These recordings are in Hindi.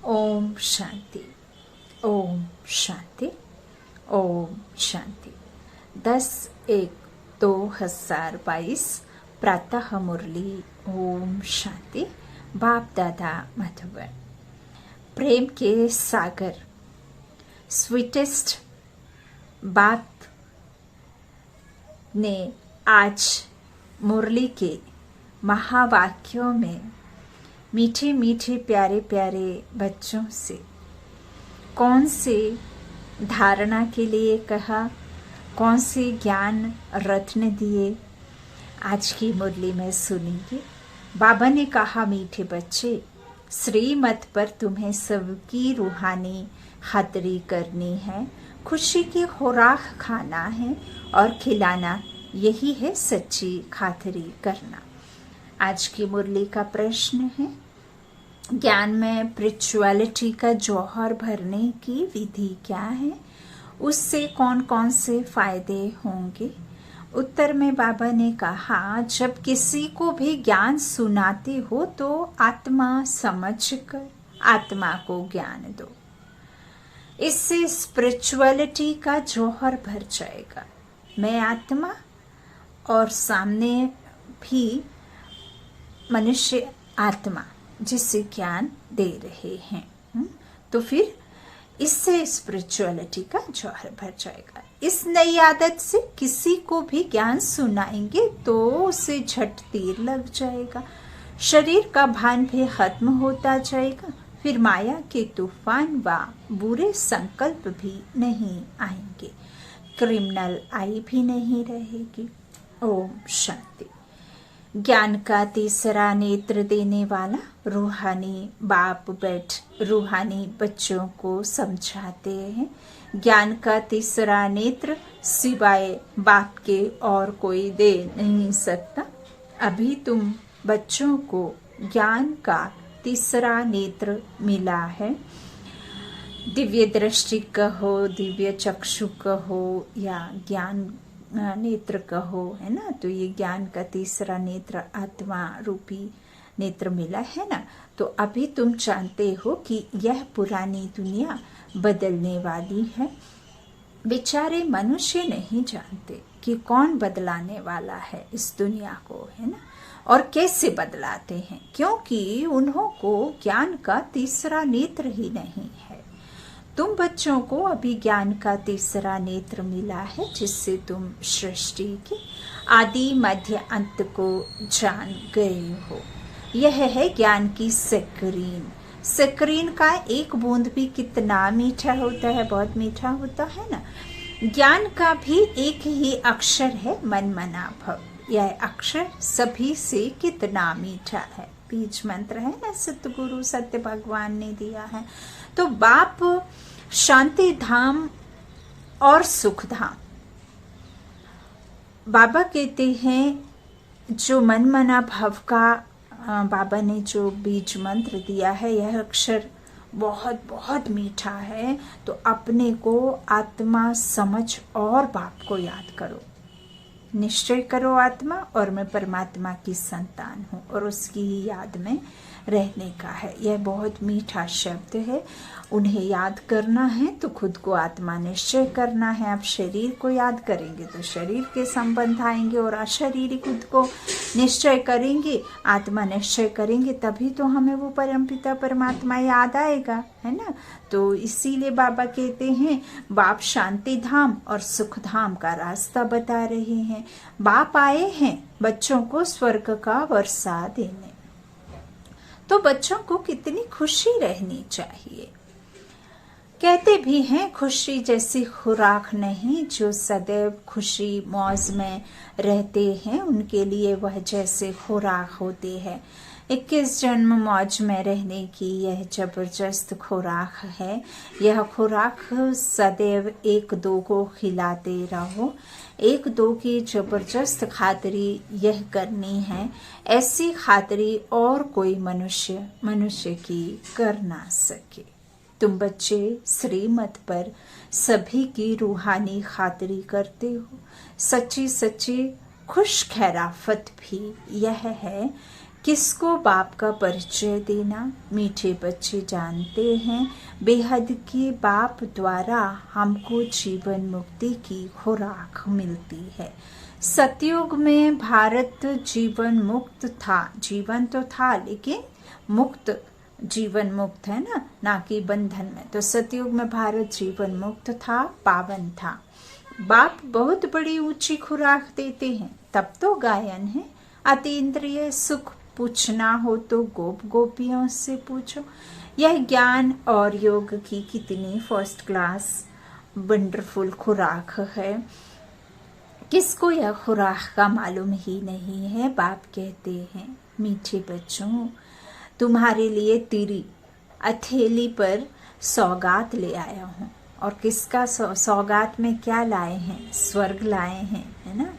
ओम शांति, ओम शांति, ओम शांति। 10/1/2022 प्रातः मुरली। ओम शांति। बाप दादा मधुबन। प्रेम के सागर, स्वीटेस्ट बात ने आज मुरली के महावाक्यों में मीठे मीठे प्यारे प्यारे बच्चों से कौन से धारणा के लिए कहा, कौन से ज्ञान रत्न दिए, आज की मुरली में सुनेंगे। बाबा ने कहा, मीठे बच्चे, श्रीमत पर तुम्हें सबकी रूहानी खातरी करनी है, खुशी की खुराक खाना है और खिलाना, यही है सच्ची खातरी करना। आज की मुरली का प्रश्न है, ज्ञान में स्पिरिचुअलिटी का जौहर भरने की विधि क्या है, उससे कौन कौन से फायदे होंगे। उत्तर में बाबा ने कहा, जब किसी को भी ज्ञान सुनाते हो तो आत्मा समझकर आत्मा को ज्ञान दो, इससे स्पिरिचुअलिटी का जौहर भर जाएगा। मैं आत्मा और सामने भी मनुष्य आत्मा जिसे ज्ञान दे रहे हैं, तो फिर इससे स्पिरिचुअलिटी का जौहर भर जाएगा। इस नई आदत से किसी को भी ज्ञान सुनाएंगे तो उसे झट तीर लग जाएगा, शरीर का भान भी खत्म होता जाएगा, फिर माया के तूफान व बुरे संकल्प भी नहीं आएंगे, क्रिमिनल आई भी नहीं रहेगी। ओम शांति। ज्ञान का तीसरा नेत्र देने वाला रूहानी बाप बैठ रूहानी बच्चों को समझाते हैं। ज्ञान का तीसरा नेत्र सिवाय बाप के और कोई दे नहीं सकता। अभी तुम बच्चों को ज्ञान का तीसरा नेत्र मिला है। दिव्य दृष्टि कहो, दिव्य चक्षु कहो या ज्ञान नेत्र कहो, है ना। तो ये ज्ञान का तीसरा नेत्र आत्मा रूपी नेत्र मिला है ना। तो अभी तुम जानते हो कि यह पुरानी दुनिया बदलने वाली है। बेचारे मनुष्य नहीं जानते कि कौन बदलाने वाला है इस दुनिया को, है ना, और कैसे बदलाते हैं, क्योंकि उन्हों को ज्ञान का तीसरा नेत्र ही नहीं है। तुम बच्चों को अभी ज्ञान का तीसरा नेत्र मिला है, जिससे तुम सृष्टि के आदि मध्य अंत को जान गए हो। यह है ज्ञान की स्क्रीन। स्क्रीन का एक बूंद भी कितना मीठा होता है, बहुत मीठा होता है ना। ज्ञान का भी एक ही अक्षर है, मन मना भव। यह अक्षर सभी से कितना मीठा है, बीज मंत्र है ना, सतगुरु सत्य भगवान ने दिया है। तो बाप शांति धाम और सुख धाम, बाबा कहते हैं, जो मन मना भव का बाबा ने जो बीज मंत्र दिया है, यह अक्षर बहुत बहुत मीठा है। तो अपने को आत्मा समझ और बाप को याद करो, निश्चय करो आत्मा और मैं परमात्मा की संतान हूँ और उसकी ही याद में रहने का है। यह बहुत मीठा शब्द है, उन्हें याद करना है तो खुद को आत्मा निश्चय करना है। आप शरीर को याद करेंगे तो शरीर के संबंध आएंगे और अशरीरी खुद को निश्चय करेंगे, आत्मा निश्चय करेंगे, तभी तो हमें वो परमपिता परमात्मा याद आएगा, है ना। तो इसीलिए बाबा कहते हैं, बाप शांति धाम और सुख धाम का रास्ता बता रहे हैं। बाप आए हैं बच्चों को स्वर्ग का वर्षा देने। तो बच्चों को कितनी खुशी रहनी चाहिए। कहते भी हैं, खुशी जैसी खुराक नहीं, जो सदैव खुशी मौज में रहते हैं उनके लिए वह जैसे खुराक होती है। 21 जन्म मौज में रहने की यह जबरदस्त खुराक है। यह खुराक सदैव एक दो को खिलाते रहो। एक दो की जबरदस्त खातरी यह करनी है, ऐसी खातरी और कोई मनुष्य की कर ना सके। तुम बच्चे श्रीमत पर सभी की रूहानी खातरी करते हो। सच्ची सच्ची खुश खैराफत भी यह है किसको बाप का परिचय देना। मीठे बच्चे जानते हैं बेहद के बाप द्वारा हमको जीवन मुक्ति की खुराक मिलती है। सतयुग में भारत जीवन मुक्त था, जीवन तो था लेकिन मुक्त, जीवन मुक्त है ना कि बंधन में। तो सतयुग में भारत जीवन मुक्त था, पावन था। बाप बहुत बड़ी ऊंची खुराक देते हैं, तब तो गायन है। अतीन्द्रिय सुख पूछना हो तो गोप गोपियों से पूछो। यह ज्ञान और योग की कितनी फर्स्ट क्लास वंडरफुल खुराक है। किसको यह खुराक का मालूम ही नहीं है। बाप कहते हैं मीठे बच्चों, तुम्हारे लिए तेरी हथेली पर सौगात ले आया हूँ। और किसका सौगात में क्या लाए हैं? स्वर्ग लाए हैं, है ना।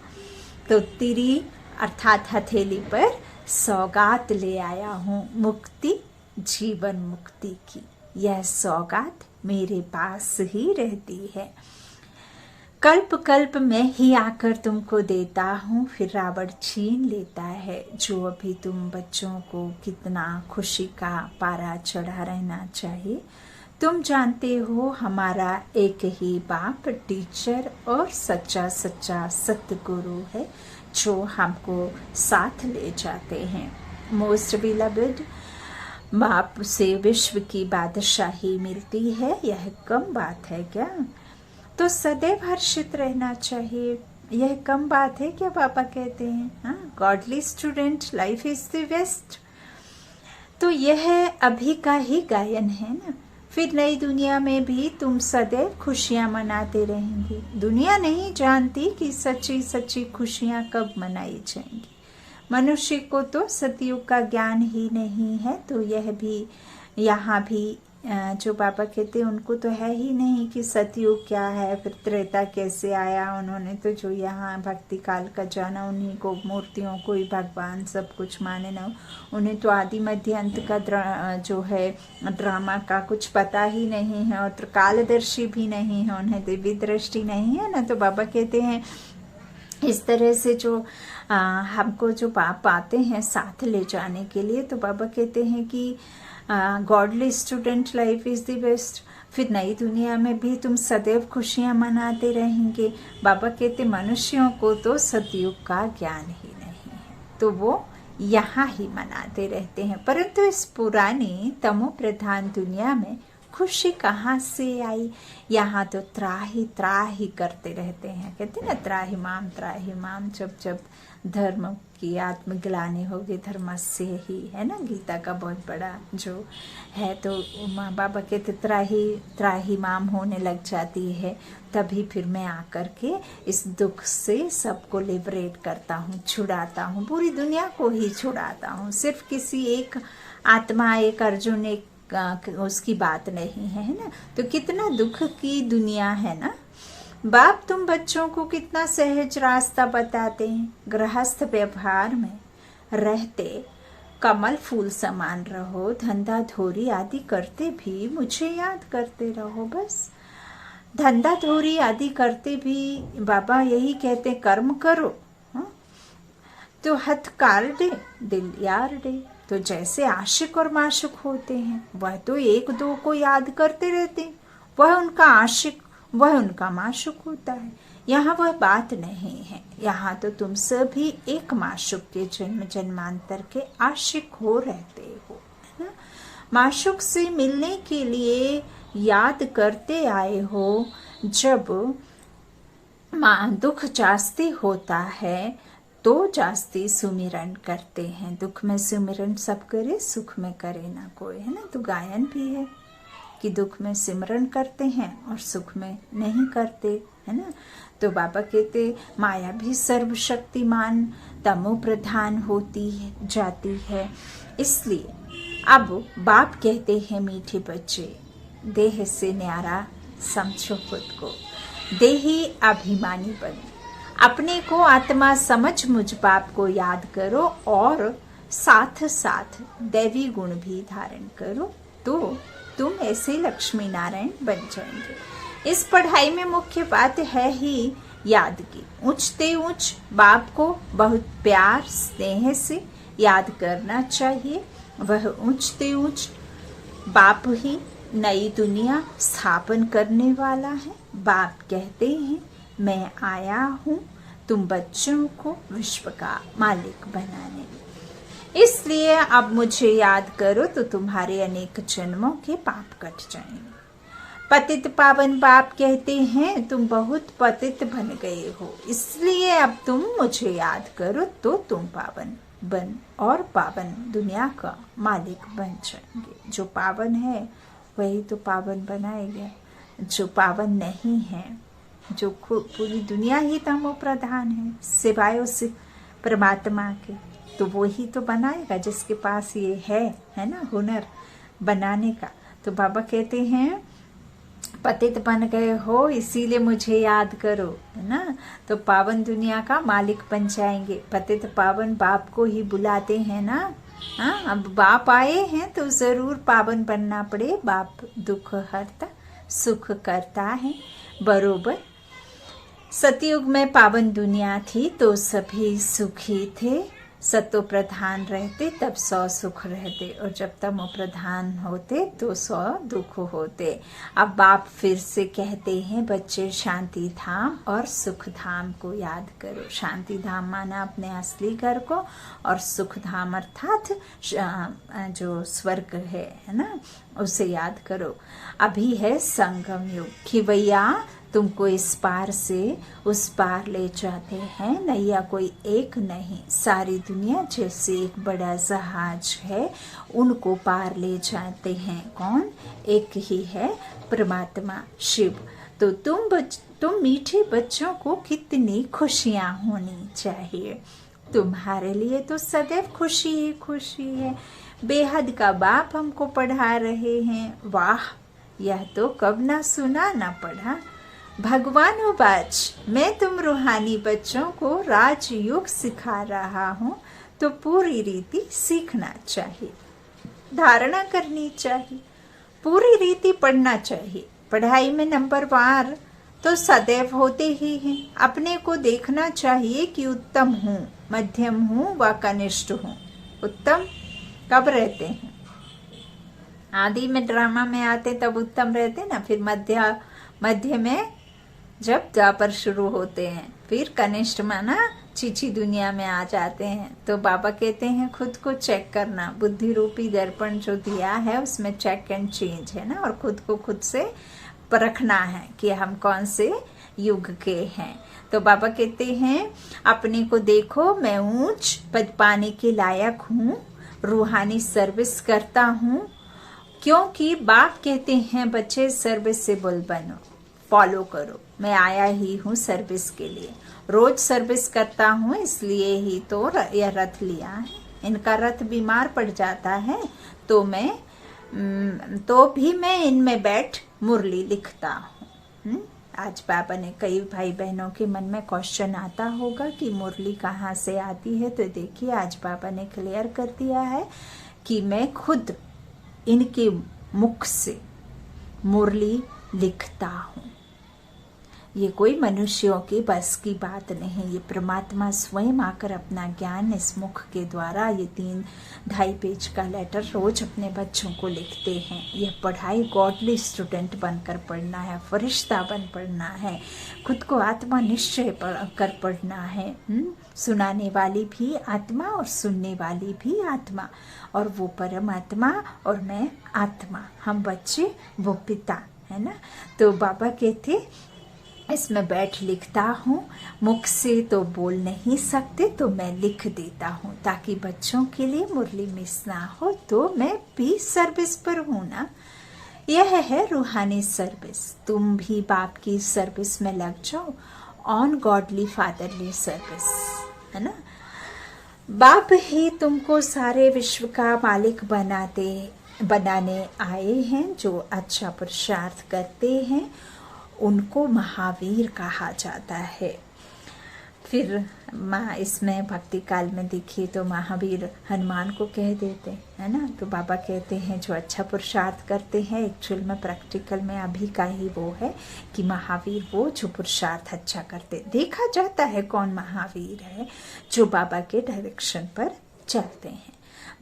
तो तेरी अर्थात हथेली पर सौगात ले आया हूँ मुक्ति, जीवन मुक्ति की। यह सौगात मेरे पास ही रहती है। कल्प कल्प में ही आकर तुमको देता हूँ, फिर रावण छीन लेता है। जो अभी तुम बच्चों को कितना खुशी का पारा चढ़ा रहना चाहिए। तुम जानते हो हमारा एक ही बाप टीचर और सच्चा सच्चा सतगुरु है, जो हमको साथ ले जाते हैं। मोस्ट बिलव्ड, बाप से विश्व की बादशाही मिलती है, यह कम बात है क्या? तो सदैव हर्षित रहना चाहिए, यह कम बात है क्या? पापा कहते हैं godly student life is the best. तो यह अभी का ही गायन है ना। फिर नई दुनिया में भी तुम सदैव खुशियां मनाते रहेंगे। दुनिया नहीं जानती कि सच्ची सच्ची खुशियां कब मनाई जाएंगी। मनुष्य को तो सतयुग का ज्ञान ही नहीं है, तो यह भी यहाँ भी जो पापा कहते हैं उनको तो है ही नहीं कि सतयुग क्या है, फिर त्रेता कैसे आया। उन्होंने तो जो यहाँ भक्ति काल का जाना, उन्हीं को मूर्तियों को ही भगवान सब कुछ माने ना। उन्हें तो आदि मध्य अंत का जो है ड्रामा का कुछ पता ही नहीं है, और कालदर्शी भी नहीं है, उन्हें दिव्य दृष्टि नहीं है ना। तो बाबा कहते हैं इस तरह से जो हमको जो पाप आते हैं साथ ले जाने के लिए, तो बाबा कहते हैं कि godly student life is the best. फिर नई दुनिया में भी तुम सदैव खुशियां मनाते रहेंगे। बाबा कहते मनुष्यों को तो सतयुग का ज्ञान ही नहीं है, तो वो यहाँ ही मनाते रहते हैं। परंतु इस पुरानी तमो प्रधान दुनिया में खुशी कहाँ से आई? यहाँ तो त्राही करते रहते हैं। कहते ना त्राही माम। जब धर्म की आत्मग्लानि होगी धर्म से ही, है ना, गीता का बहुत बड़ा जो है। तो माँ बाबा कहते त्राही माम होने लग जाती है, तभी फिर मैं आकर के इस दुख से सबको लिबरेट करता हूँ, छुड़ाता हूँ, पूरी दुनिया को ही छुड़ाता हूँ। सिर्फ किसी एक आत्मा, एक अर्जुन, एक उसकी बात नहीं है ना। तो कितना दुख की दुनिया है ना। बाप तुम बच्चों को कितना सहज रास्ता बताते हैं। गृहस्थ व्यवहार में रहते कमल फूल समान रहो, धंधा धोरी आदि करते भी मुझे याद करते रहो। बस धंधा धोरी आदि करते भी बाबा यही कहते कर्म करो, तो हथ कार दे दिल यार दे। तो जैसे आशिक और माशुक होते हैं, वह तो एक दो को याद करते रहते हैं, वह उनका आशिक, वह उनका माशुक होता है। यहाँ वह बात नहीं है। यहाँ तो तुम सभी एक माशुक के जन्म जन्मांतर के आशिक हो रहते हो, है ना। माशुक से मिलने के लिए याद करते आए हो। जब दुख जास्ती होता है तो जास्ती सुमिरन करते हैं। दुख में सुमिरन सब करे, सुख में करे ना कोई, है ना। तो गायन भी है कि दुख में सिमरन करते हैं और सुख में नहीं करते, है ना। तो बाबा कहते माया भी सर्वशक्तिमान तमो प्रधान होती है, जाती है। इसलिए अब बाप कहते हैं मीठे बच्चे, देह से न्यारा समझो खुद को, देही अभिमानी बनो, अपने को आत्मा समझ मुझ बाप को याद करो और साथ साथ दैवी गुण भी धारण करो, तो तुम ऐसे लक्ष्मी नारायण बन जाएंगे। इस पढ़ाई में मुख्य बात है ही याद की। ऊंचते ऊंच बाप को बहुत प्यार स्नेह से याद करना चाहिए। वह ऊंचते ऊंच बाप ही नई दुनिया स्थापन करने वाला है। बाप कहते हैं मैं आया हूँ तुम बच्चों को विश्व का मालिक बनाने, इसलिए अब मुझे याद करो तो तुम्हारे अनेक जन्मों के पाप कट जाएंगे। पतित पावन बाप कहते हैं तुम बहुत पतित बन गए हो, इसलिए अब तुम मुझे याद करो तो तुम पावन बन और पावन दुनिया का मालिक बन जाएंगे। जो पावन है वही तो पावन बनाएगा, जो पावन नहीं है, जो पूरी दुनिया ही तमो प्रधान है सिवाय उस परमात्मा के, तो वो ही तो बनाएगा जिसके पास ये है ना हुनर बनाने का। तो बाबा कहते हैं पतित बन गए हो इसीलिए मुझे याद करो, है ना, तो पावन दुनिया का मालिक बन जाएंगे। पतित पावन बाप को ही बुलाते हैं ना। हाँ, अब बाप आए हैं तो जरूर पावन बनना पड़े। बाप दुख हरता सुख करता है, बरोबर। सतयुग में पावन दुनिया थी तो सभी सुखी थे, सतो प्रधान रहते तब 100 सुख रहते, और जब तमो प्रधान होते तो 100 दुख होते। अब बाप फिर से कहते हैं बच्चे शांति धाम और सुख धाम को याद करो। शांति धाम माना अपने असली घर को, और सुख धाम अर्थात जो स्वर्ग है ना, उसे याद करो। अभी है संगम युग कि भैया तुमको इस पार से उस पार ले जाते हैं। नैया कोई एक नहीं, सारी दुनिया जैसे एक बड़ा जहाज है, उनको पार ले जाते हैं। कौन? एक ही है, परमात्मा शिव। तो तुम मीठे बच्चों को कितनी खुशियां होनी चाहिए। तुम्हारे लिए तो सदैव खुशी ही खुशी है। बेहद का बाप हमको पढ़ा रहे हैं। वाह, यह तो कब ना सुना ना पढ़ा। भगवानो बाज, मैं तुम रूहानी बच्चों को राजयोग सिखा रहा हूँ, तो पूरी रीति सीखना चाहिए, धारणा करनी चाहिए, पूरी रीति पढ़ना चाहिए। पढ़ाई में नंबरवार तो सदैव होते ही हैं। अपने को देखना चाहिए कि उत्तम हूँ, मध्यम हूँ व कनिष्ठ हूँ। उत्तम कब रहते हैं? आदि में ड्रामा में आते तब उत्तम रहते ना, फिर मध्य में जब द्वापर शुरू होते हैं, फिर कनिष्ठ माना चीची दुनिया में आ जाते हैं। तो बाबा कहते हैं खुद को चेक करना, बुद्धि रूपी दर्पण जो दिया है उसमें चेक एंड चेंज है ना, और खुद को खुद से परखना है कि हम कौन से युग के हैं। तो बाबा कहते हैं अपने को देखो, मैं ऊंच पद पाने के लायक हूँ, रूहानी सर्विस करता हूँ, क्योंकि बाप कहते हैं बच्चे सर्विसेबल बनो, फॉलो करो। मैं आया ही हूँ सर्विस के लिए, रोज सर्विस करता हूँ, इसलिए ही तो यह रथ लिया है। इनका रथ बीमार पड़ जाता है तो भी मैं इनमें बैठ मुरली लिखता हूँ। आज बाबा ने कई भाई बहनों के मन में क्वेश्चन आता होगा कि मुरली कहाँ से आती है, तो देखिए आज बाबा ने क्लियर कर दिया है कि मैं खुद इनके मुख से मुरली लिखता हूँ। ये कोई मनुष्यों की बस की बात नहीं, ये परमात्मा स्वयं आकर अपना ज्ञान इस मुख के द्वारा ये 3-2.5 पेज का लेटर रोज अपने बच्चों को लिखते हैं। यह पढ़ाई गॉडली स्टूडेंट बनकर पढ़ना है, फरिश्ता बन पढ़ना है, खुद को आत्मा निश्चय कर पढ़ना है। सुनाने वाली भी आत्मा और सुनने वाली भी आत्मा, और वो परमात्मा और मैं आत्मा, हम बच्चे वो पिता, है ना। तो बाबा कहते इसमें बैठ लिखता हूँ, मुख से तो बोल नहीं सकते तो मैं लिख देता हूँ, ताकि बच्चों के लिए मुरली मिस ना हो। तो मैं भी सर्विस पर हूँ ना, यह है रूहानी सर्विस। तुम भी बाप की सर्विस में लग जाओ, ऑन गॉडली फादरली सर्विस, है ना। बाप ही तुमको सारे विश्व का मालिक बनाने आए हैं। जो अच्छा पुरुषार्थ करते हैं उनको महावीर कहा जाता है। फिर इसमें भक्ति काल में देखिए तो महावीर हनुमान को कह देते हैं ना। तो बाबा कहते हैं जो अच्छा पुरुषार्थ करते हैं, एक्चुअल में प्रैक्टिकल में अभी का ही वो है कि महावीर वो जो पुरुषार्थ अच्छा करते। देखा जाता है कौन महावीर है, जो बाबा के डायरेक्शन पर चलते हैं।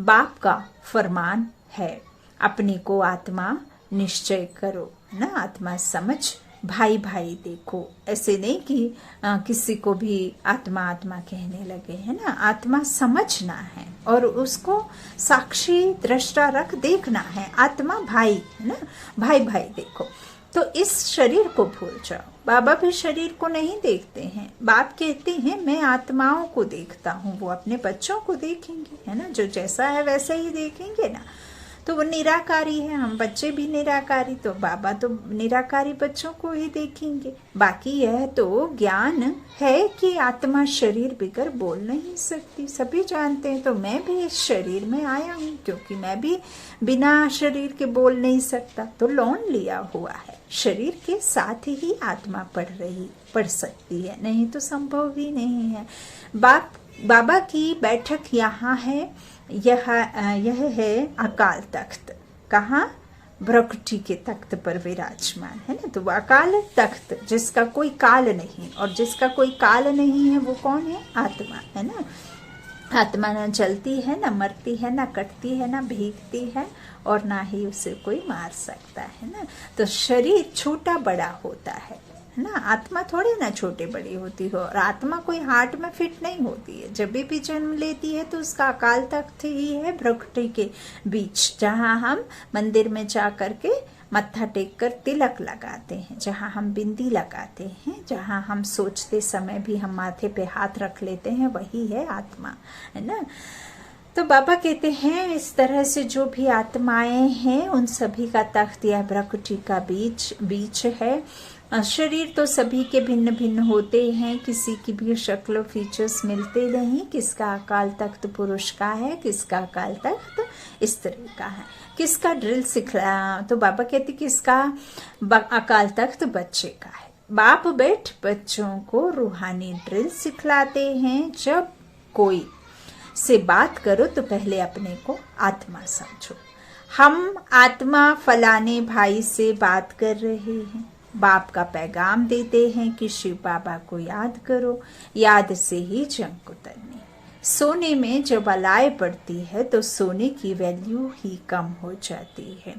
बाप का फरमान है, अपने को आत्मा निश्चय करो, ना आत्मा समझ, भाई भाई देखो। ऐसे नहीं कि किसी को भी आत्मा आत्मा कहने लगे, है ना। आत्मा समझना है और उसको साक्षी दृष्टा रख देखना है। आत्मा भाई, है ना, भाई भाई देखो। तो इस शरीर को भूल जाओ। बाबा भी शरीर को नहीं देखते हैं। बाप कहते हैं मैं आत्माओं को देखता हूँ। वो अपने बच्चों को देखेंगे, है ना, जो जैसा है वैसा ही देखेंगे ना। तो वो निराकारी है, हम बच्चे भी निराकारी, तो बाबा तो निराकारी बच्चों को ही देखेंगे। बाकी यह तो ज्ञान है कि आत्मा शरीर बिगर बोल नहीं सकती, सभी जानते हैं। तो मैं भी इस शरीर में आया हूँ क्योंकि मैं भी बिना शरीर के बोल नहीं सकता, तो लोन लिया हुआ है। शरीर के साथ ही आत्मा पढ़ सकती है, नहीं तो संभव ही नहीं है। बाबा की बैठक यहाँ है, यह है अकाल तख्त। कहाँ? भ्रकुटी के तख्त पर विराजमान है ना। तो वो अकाल तख्त, जिसका कोई काल नहीं, और जिसका कोई काल नहीं है वो कौन है? आत्मा, है ना। आत्मा ना जलती है, ना मरती है, ना कटती है, ना भीगती है, और ना ही उसे कोई मार सकता है ना। तो शरीर छोटा बड़ा होता है ना, आत्मा थोड़ी ना छोटे बड़ी होती हो। और आत्मा कोई हार्ट में फिट नहीं होती है। जब भी जन्म लेती है तो उसका अकाल तख्त ही है भ्रकुटी के बीच, जहाँ हम मंदिर में जा करके मत्था टेक कर तिलक लगाते हैं, जहाँ हम बिंदी लगाते हैं, जहाँ हम सोचते समय भी हम माथे पे हाथ रख लेते हैं, वही है आत्मा, है ना। तो बाबा कहते हैं इस तरह से जो भी आत्माएं हैं उन सभी का तख्त यह भ्रकुटी का बीच है। शरीर तो सभी के भिन्न भिन्न होते हैं, किसी की भी शक्ल फीचर्स मिलते नहीं। किसका अकाल तख्त पुरुष का है, किसका अकाल तख्त स्त्री का है, किसका ड्रिल सिखला। तो बाबा कहते किसका अकाल तख्त बच्चे का है। बाप बैठ बच्चों को रूहानी ड्रिल सिखलाते हैं। जब कोई से बात करो तो पहले अपने को आत्मा समझो। हम आत्मा फलाने भाई से बात कर रहे हैं, बाप का पैगाम देते हैं कि शिव बाबा को याद करो, याद से ही जंग उतरनी। सोने में जब अलाय पड़ती है तो सोने की वैल्यू ही कम हो जाती है।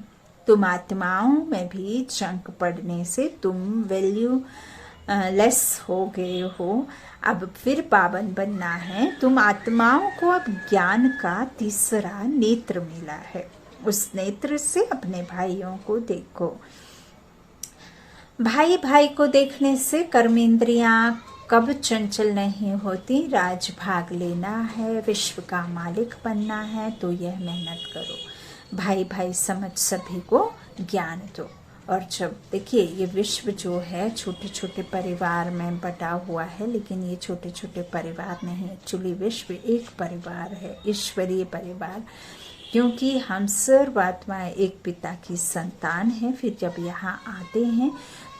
तुम आत्माओं में भी जंग पड़ने से तुम वैल्यू लेस हो गए हो। अब फिर पावन बनना है। तुम आत्माओं को अब ज्ञान का तीसरा नेत्र मिला है। उस नेत्र से अपने भाइयों को देखो। भाई भाई को देखने से कर्मेंद्रियां कब चंचल नहीं होती। राज भाग लेना है, विश्व का मालिक बनना है, तो यह मेहनत करो। भाई भाई समझ सभी को ज्ञान दो। और जब देखिए ये विश्व जो है छोटे छोटे परिवार में बटा हुआ है, लेकिन ये छोटे छोटे परिवार नहीं, एक्चुअली विश्व एक परिवार है, ईश्वरीय परिवार। क्योंकि हम सर्व आत्माएं एक पिता की संतान हैं। फिर जब यहाँ आते हैं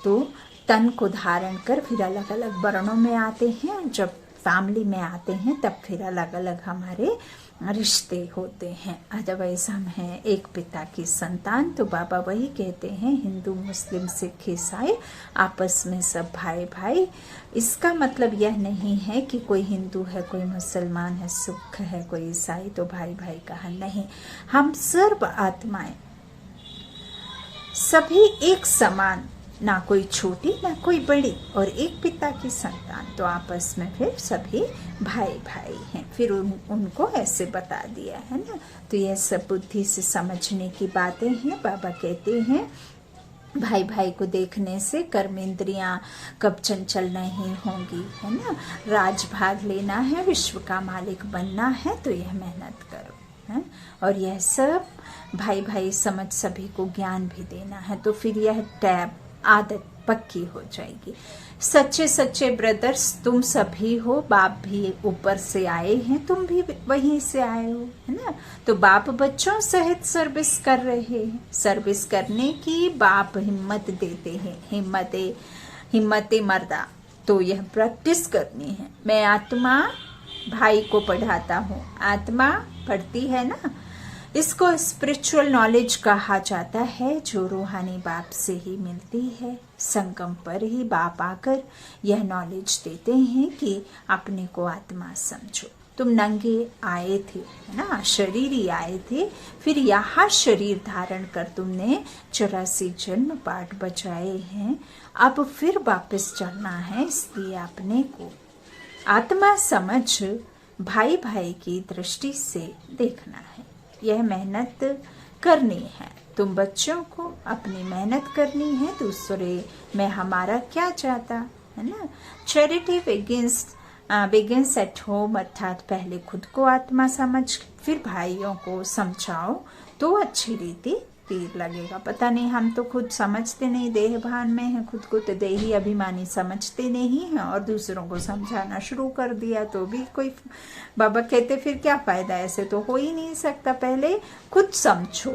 तो तन को धारण कर फिर अलग अलग वर्णों में आते हैं। जब फैमिली में आते हैं तब फिर अलग अलग हमारे रिश्ते होते हैं। अदरवाइज हम हैं एक पिता की संतान। तो बाबा वही कहते हैं हिंदू मुस्लिम सिख ईसाई आपस में सब भाई भाई। इसका मतलब यह नहीं है कि कोई हिंदू है कोई मुसलमान है, सिख है कोई ईसाई तो भाई भाई कहा नहीं। हम सर्व आत्माएं सभी एक समान, ना कोई छोटी ना कोई बड़ी, और एक पिता की संतान। तो आपस में फिर सभी भाई भाई हैं। फिर उनको ऐसे बता दिया है ना। तो यह सब बुद्धि से समझने की बातें हैं। बाबा कहते हैं भाई भाई को देखने से कर्मेंद्रियां कब चंचल नहीं होंगी, है ना। राज भाग लेना है, विश्व का मालिक बनना है, तो यह मेहनत करो, है। और यह सब भाई भाई समझ सभी को ज्ञान भी देना है। तो फिर यह टैब आदत पक्की हो जाएगी। सच्चे सच्चे ब्रदर्स तुम सभी हो। बाप भी ऊपर से आए हैं, तुम भी वहीं से आए हो, है ना। तो बाप बच्चों सहित सर्विस कर रहे हैं। सर्विस करने की बाप हिम्मत देते हैं। हिम्मते मर्दा। तो यह प्रैक्टिस करनी है। मैं आत्मा भाई को पढ़ाता हूँ, आत्मा पढ़ती है ना। इसको स्पिरिचुअल नॉलेज कहा जाता है, जो रूहानी बाप से ही मिलती है। संगम पर ही बाप आकर यह नॉलेज देते हैं कि अपने को आत्मा समझो। तुम नंगे आए थे, है ना, शरीर ही आए थे, फिर यहाँ शरीर धारण कर तुमने 84 जन्म पाठ बचाए हैं, अब फिर वापस चलना है, इसलिए अपने को आत्मा समझ भाई भाई की दृष्टि से देखना है। यह मेहनत करनी है, तुम बच्चों को अपनी मेहनत करनी है, दूसरे में हमारा क्या जाता, है ना। चैरिटी बिगिंस एट होम, अर्थात पहले खुद को आत्मा समझ फिर भाइयों को समझाओ तो अच्छी रीति तीर लगेगा। पता नहीं, हम तो खुद समझते नहीं, देह भान में है, खुद को तो देही अभिमानी समझते नहीं है और दूसरों को समझाना शुरू कर दिया तो भी कोई, बाबा कहते फिर क्या फायदा, ऐसे तो हो ही नहीं सकता, पहले खुद समझो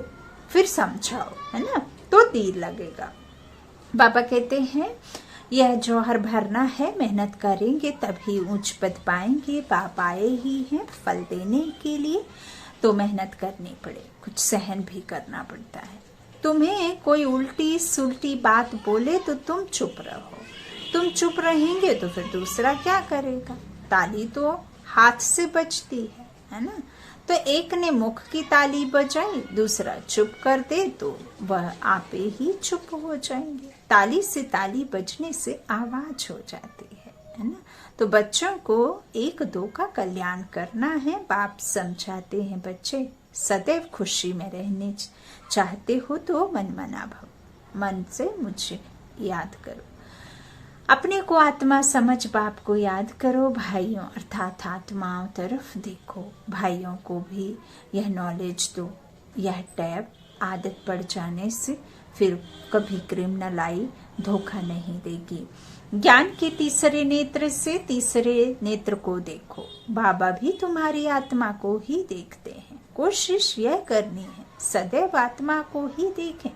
फिर समझाओ, है ना, तो तीर लगेगा। बाबा कहते हैं यह जौहर भरना है, मेहनत करेंगे तभी ऊंच पद पाएंगे, बाप आए ही हैं फल देने के लिए, तो मेहनत करनी पड़े, कुछ सहन भी करना पड़ता है। तुम्हें कोई उल्टी सुल्टी बात बोले तो तुम चुप रहो, तुम चुप रहेंगे तो फिर दूसरा क्या करेगा, ताली तो हाथ से बजती है ना। तो एक ने मुख की ताली बजाई, दूसरा चुप कर दे तो वह आपे ही चुप हो जाएंगे। ताली से ताली बजने से आवाज हो जाती है ना। तो बच्चों को एक दो का कल्याण करना है। बाप समझाते हैं, बच्चे सदैव खुशी में रहने चाहते हो तो मन मना भव, मन से मुझे याद करो, अपने को आत्मा समझ बाप को याद करो, भाइयों अर्थात आत्माओं तरफ देखो, भाइयों को भी यह नॉलेज दो। यह टैब आदत पड़ जाने से फिर कभी क्रिमिनल आई धोखा नहीं देगी। ज्ञान के तीसरे नेत्र से तीसरे नेत्र को देखो, बाबा भी तुम्हारी आत्मा को ही देखते हैं। कोशिश यह करनी है सदैव आत्मा को ही देखें,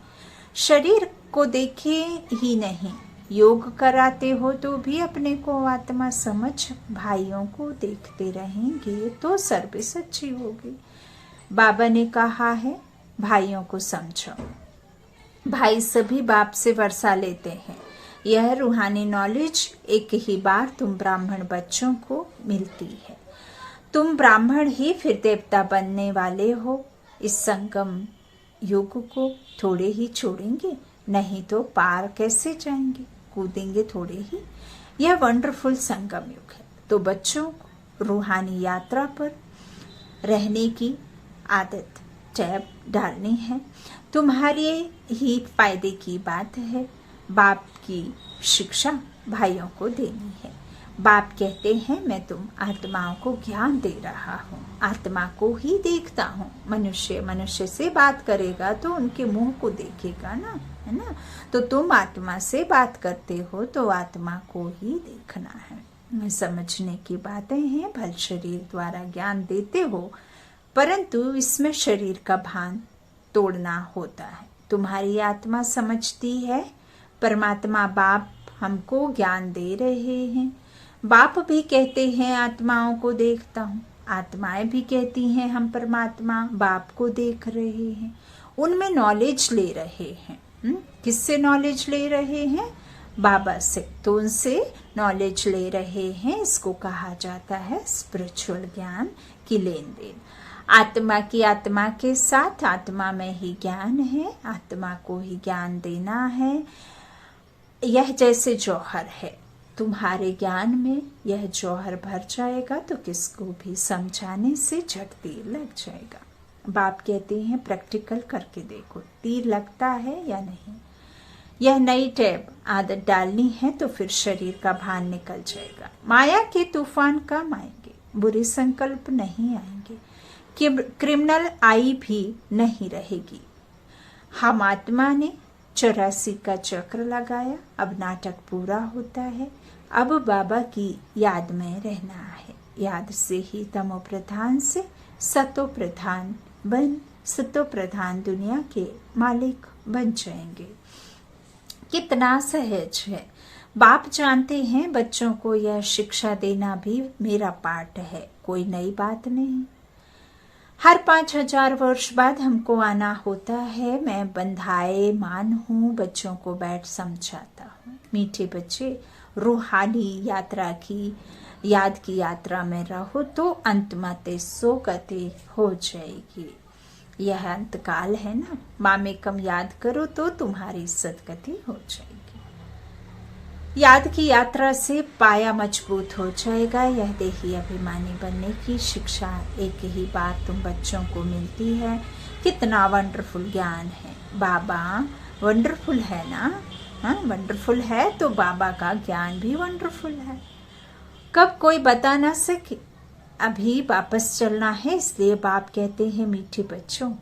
शरीर को देखें ही नहीं। योग कराते हो तो भी अपने को आत्मा समझ भाइयों को देखते रहेंगे तो सर्विस अच्छी होगी। बाबा ने कहा है भाइयों को समझो, भाई सभी बाप से वर्षा लेते हैं। यह रूहानी नॉलेज एक ही बार तुम ब्राह्मण बच्चों को मिलती है। तुम ब्राह्मण ही फिर देवता बनने वाले हो। इस संगम युग को थोड़े ही छोड़ेंगे, नहीं तो पार कैसे जाएंगे, कूदेंगे थोड़े ही। यह वंडरफुल संगम युग है। तो बच्चों को रूहानी यात्रा पर रहने की आदत टैब डालनी है। तुम्हारे ही फायदे की बात है। बाप की शिक्षा भाइयों को देनी है। बाप कहते हैं मैं तुम आत्माओं को ज्ञान दे रहा हूँ, आत्मा को ही देखता हूँ। मनुष्य से बात करेगा तो उनके मुंह को देखेगा ना, है ना। तो तुम आत्मा से बात करते हो तो आत्मा को ही देखना है। समझने की बातें हैं। भल शरीर द्वारा ज्ञान देते हो, परंतु इसमें शरीर का भान तोड़ना होता है। तुम्हारी आत्मा समझती है परमात्मा बाप हमको ज्ञान दे रहे हैं। बाप भी कहते हैं आत्माओं को देखता हूँ, आत्माएं भी कहती हैं हम परमात्मा बाप को देख रहे हैं। उनमें नॉलेज ले रहे हैं। किससे नॉलेज ले रहे हैं? बाबा से। तो उनसे नॉलेज ले रहे हैं। इसको कहा जाता है स्पिरिचुअल ज्ञान की लेन देन। आत्मा की आत्मा के साथ, आत्मा में ही ज्ञान है, आत्मा को ही ज्ञान देना है। यह जैसे जौहर है, तुम्हारे ज्ञान में यह जौहर भर जाएगा तो किसको भी समझाने से झट तीर लग जाएगा। बाप कहते हैं प्रैक्टिकल करके देखो तीर लगता है या नहीं। यह नई टैब आदत डालनी है तो फिर शरीर का भान निकल जाएगा। माया के तूफान कम आएंगे, बुरे संकल्प नहीं आएंगे, क्रिमिनल आई भी नहीं रहेगी। हम आत्मा ने 84 का चक्र लगाया, अब नाटक पूरा होता है। अब बाबा की याद में रहना है। याद से ही तमो प्रधान से सतो प्रधान बन सतो प्रधान दुनिया के मालिक बन जाएंगे। कितना सहज है। बाप जानते हैं बच्चों को यह शिक्षा देना भी मेरा पाठ है, कोई नई बात नहीं। हर 5000 वर्ष बाद हमको आना होता है। मैं बंधाए मान हूँ, बच्चों को बैठ समझाता हूँ। मीठे बच्चे रूहानी यात्रा की याद की यात्रा में रहो तो अंत मते सो गति हो जाएगी। यह अंतकाल है ना, मामेकम याद करो तो तुम्हारी सदगति हो जाएगी। याद की यात्रा से पाया मजबूत हो जाएगा। यह देही अभिमानी बनने की शिक्षा एक ही बार तुम बच्चों को मिलती है। कितना वंडरफुल ज्ञान है। बाबा वंडरफुल है ना, हाँ वंडरफुल है तो बाबा का ज्ञान भी वंडरफुल है। कब कोई बता ना सके। अभी वापस चलना है, इसलिए बाप कहते हैं मीठे बच्चों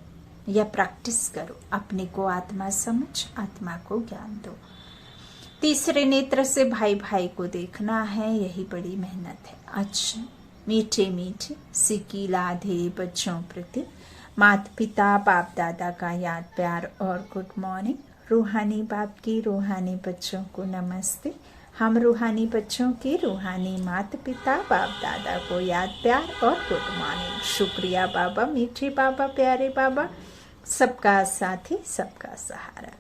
यह प्रैक्टिस करो, अपने को आत्मा समझ, आत्मा को ज्ञान दो। तीसरे नेत्र से भाई भाई को देखना है, यही बड़ी मेहनत है। अच्छा मीठे मीठे सिकी लाधे बच्चों प्रति माता पिता बाप दादा का याद प्यार और गुड मॉर्निंग। रूहानी बाप की रूहानी बच्चों को नमस्ते। हम रूहानी बच्चों की रूहानी माता पिता बाप दादा को याद प्यार और गुड मॉर्निंग। शुक्रिया बाबा, मीठे बाबा, प्यारे बाबा, सबका साथी सबका सहारा।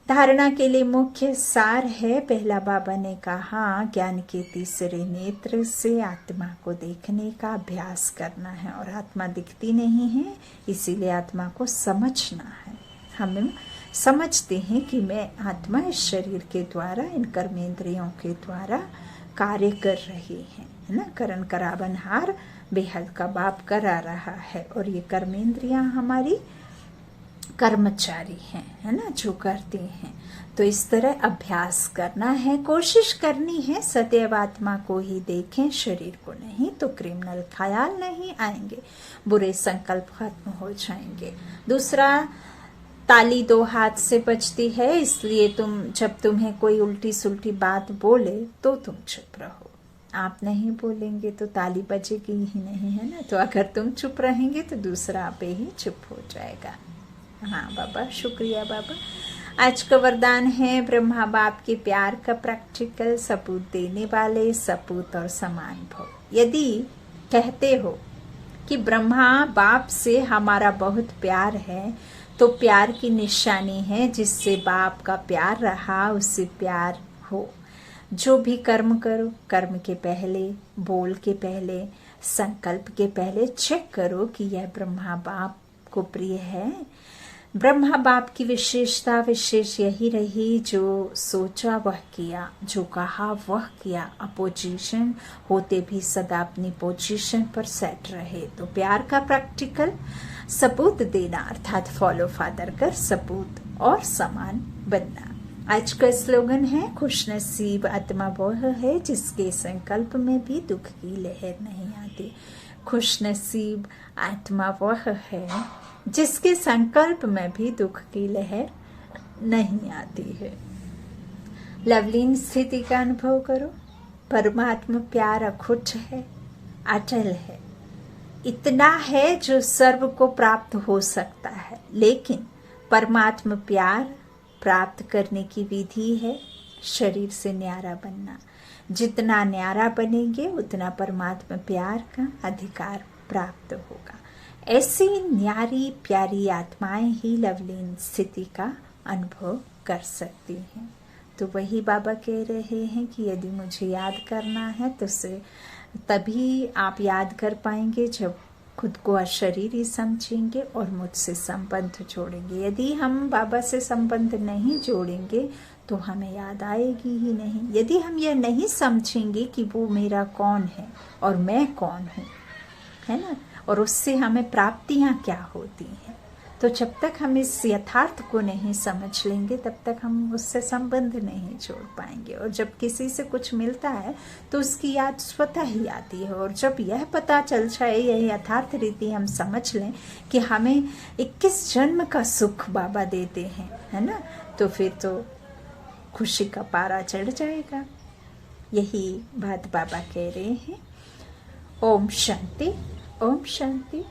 धारणा के लिए मुख्य सार है। पहला बाबा ने कहा ज्ञान के तीसरे नेत्र से आत्मा को देखने का अभ्यास करना है, और आत्मा दिखती नहीं है इसीलिए आत्मा को समझना है। हम समझते हैं कि मैं आत्मा इस शरीर के द्वारा, इन कर्मेंद्रियों के द्वारा कार्य कर रही है ना। करण करावनहार बेहद का बाप करा रहा है, और ये कर्मेंद्रियां हमारी कर्मचारी हैं, है ना, जो करते हैं। तो इस तरह अभ्यास करना है, कोशिश करनी है सदैव आत्मा को ही देखें, शरीर को नहीं, तो क्रिमिनल ख्याल नहीं आएंगे, बुरे संकल्प खत्म हो जाएंगे। दूसरा, ताली दो हाथ से बजती है, इसलिए जब तुम्हें कोई उल्टी सुल्टी बात बोले तो तुम चुप रहो। आप नहीं बोलेंगे तो ताली बजेगी ही नहीं, है ना। तो अगर तुम चुप रहेंगे तो दूसरा आप ही चुप हो जाएगा। हाँ बाबा, शुक्रिया बाबा। आज का वरदान है ब्रह्मा बाप के प्यार का प्रैक्टिकल सबूत देने वाले सपूत और समान भव। यदि कहते हो कि ब्रह्मा बाप से हमारा बहुत प्यार है, तो प्यार की निशानी है जिससे बाप का प्यार रहा उससे प्यार हो। जो भी कर्म करो, कर्म के पहले, बोल के पहले, संकल्प के पहले चेक करो कि यह ब्रह्मा बाप को प्रिय है। ब्रह्मा बाप की विशेषता विशेष यही रही, जो सोचा वह किया, जो कहा वह किया, अपोजिशन होते भी सदा अपनी पोजीशन पर सेट रहे। तो प्यार का प्रैक्टिकल सबूत देना अर्थात फॉलो फादर कर सबूत और समान बनना। आज का स्लोगन है खुशनसीब आत्मा वह है जिसके संकल्प में भी दुख की लहर नहीं आती। खुशनसीब आत्मा वह है जिसके संकल्प में भी दुख की लहर नहीं आती है। लवलीन स्थिति का अनुभव करो। परमात्मा प्यार अखुट है, अटल है, इतना है जो सर्व को प्राप्त हो सकता है। लेकिन परमात्मा प्यार प्राप्त करने की विधि है शरीर से न्यारा बनना। जितना न्यारा बनेंगे उतना परमात्मा प्यार का अधिकार प्राप्त होगा। ऐसी न्यारी प्यारी आत्माएं ही लवलीन स्थिति का अनुभव कर सकती हैं। तो वही बाबा कह रहे हैं कि यदि मुझे याद करना है तो तभी आप याद कर पाएंगे जब खुद को अशरीरी समझेंगे और मुझसे संबंध जोड़ेंगे। यदि हम बाबा से संबंध नहीं जोड़ेंगे तो हमें याद आएगी ही नहीं। यदि हम यह नहीं समझेंगे कि वो मेरा कौन है और मैं कौन हूँ, है ना, और उससे हमें प्राप्तियाँ क्या होती हैं, तो जब तक हम इस यथार्थ को नहीं समझ लेंगे तब तक हम उससे संबंध नहीं जोड़ पाएंगे। और जब किसी से कुछ मिलता है तो उसकी याद स्वतः ही आती है। और जब यह पता चल जाए, यह यथार्थ रीति हम समझ लें कि हमें 21 जन्म का सुख बाबा देते हैं, है ना, तो फिर तो खुशी का पारा चढ़ जाएगा। यही बात बाबा कह रहे हैं। ओम शांति, ओम शांति।